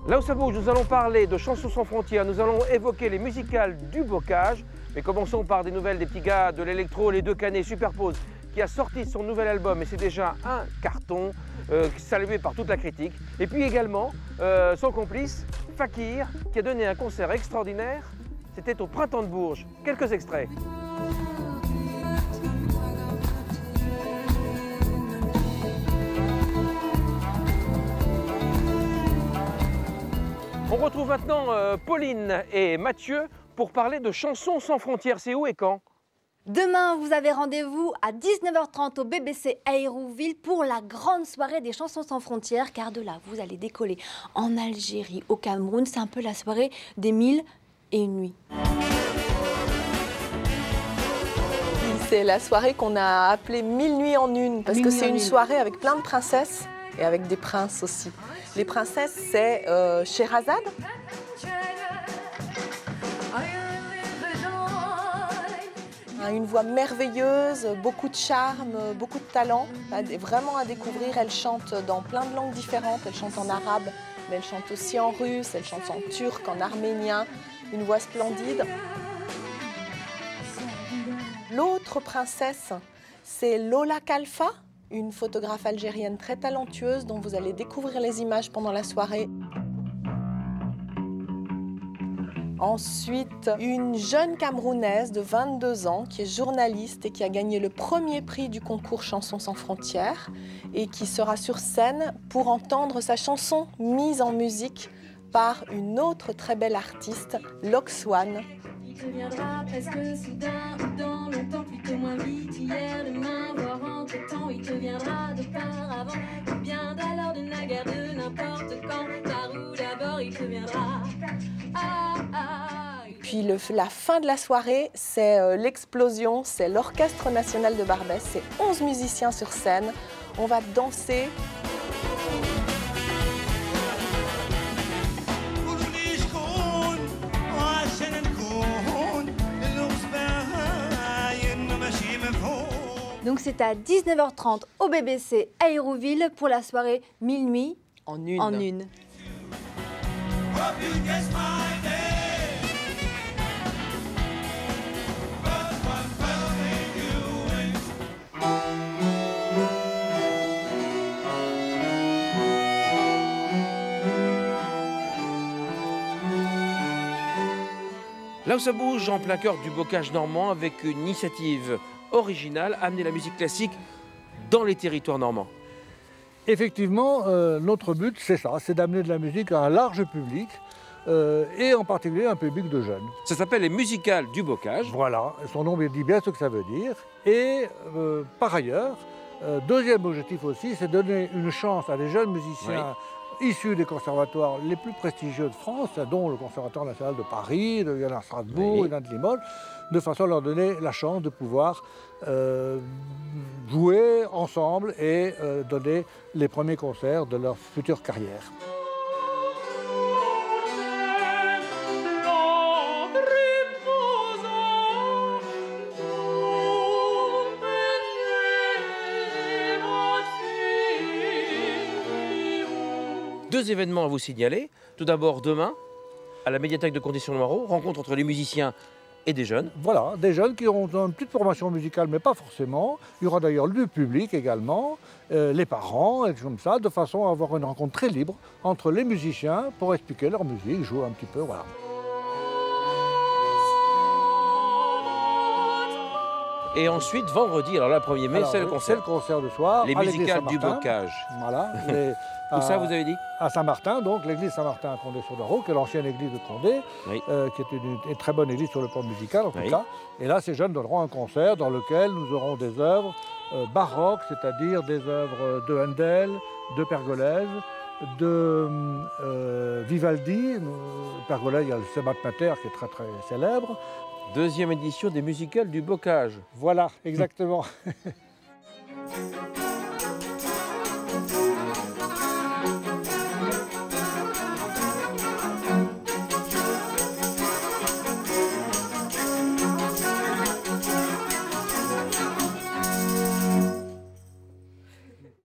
Là où ça bouge, nous allons parler de chansons sans frontières, nous allons évoquer les musicales du bocage. Mais commençons par des nouvelles des petits gars de l'électro, les Deux Canets Superpose, qui a sorti son nouvel album et c'est déjà un carton, salué par toute la critique. Et puis également son complice, Fakir, qui a donné un concert extraordinaire. C'était au Printemps de Bourges. Quelques extraits. On retrouve maintenant Pauline et Mathieu pour parler de chansons sans frontières. C'est où et quand? Demain, vous avez rendez-vous à 19h30 au BBC à Hérouville pour la grande soirée des chansons sans frontières, car de là, vous allez décoller en Algérie, au Cameroun. C'est un peu la soirée des 1000 et une nuits. C'est la soirée qu'on a appelée 1000 nuits en une, parce que c'est une soirée avec plein de princesses et avec des princes aussi. Les princesses, c'est Sherazade. Une voix merveilleuse, beaucoup de charme, beaucoup de talent, vraiment à découvrir. Elle chante dans plein de langues différentes, elle chante en arabe, mais elle chante aussi en russe, elle chante en turc, en arménien, une voix splendide. L'autre princesse, c'est Lola Kalfa, une photographe algérienne très talentueuse dont vous allez découvrir les images pendant la soirée. Ensuite, une jeune Camerounaise de 22 ans qui est journaliste et qui a gagné le premier prix du concours Chansons sans frontières et qui sera sur scène pour entendre sa chanson mise en musique par une autre très belle artiste, Loxwan. Il deviendra presque soudain ou dans longtemps, plutôt moins vite, hier, demain, voire entre-temps. Il deviendra de par avant, ou bien d'alors, de naguère, de n'importe quand. Par où d'abord il deviendra. Puis la fin de la soirée, c'est l'explosion, c'est l'Orchestre national de Barbès, c'est 11 musiciens sur scène. On va danser. Donc c'est à 19h30 au BBC à Hérouville pour la soirée 1000 nuits en une. En une. Là où ça bouge, en plein cœur du bocage normand, avec une initiative originale, amener la musique classique dans les territoires normands. Effectivement, notre but, c'est ça, c'est d'amener de la musique à un large public, et en particulier un public de jeunes. Ça s'appelle les musicales du bocage. Voilà, son nom dit bien ce que ça veut dire. Et par ailleurs, deuxième objectif aussi, c'est donner une chance à des jeunes musiciens issus des conservatoires les plus prestigieux de France, dont le Conservatoire national de Paris, il y en a à Strasbourg, il y en a de Limoges, de façon à leur donner la chance de pouvoir jouer ensemble et donner les premiers concerts de leur future carrière. Deux événements à vous signaler. Tout d'abord, demain, à la médiathèque de Condé-sur-Noireau, rencontre entre les musiciens et des jeunes. Voilà, des jeunes qui ont une petite formation musicale, mais pas forcément. Il y aura d'ailleurs le public également, les parents, et comme ça, de façon à avoir une rencontre très libre entre les musiciens pour expliquer leur musique, jouer un petit peu, voilà. Et ensuite, vendredi, alors là, 1er mai, c'est le concert. C'est le concert de soir. Les musicales du bocage. Voilà. Où ça, vous avez dit? À Saint-Martin, donc l'église Saint-Martin à Condé-sur-Noireau, qui est l'ancienne église de Condé, qui est une très bonne église sur le plan musical en tout cas. Et là, ces jeunes donneront un concert dans lequel nous aurons des œuvres baroques, c'est-à-dire des œuvres de Handel, de Pergolèse, de Vivaldi. Pergolèse, il y a le Sebat Mater qui est très très célèbre. Deuxième édition des musicales du bocage. Voilà, exactement.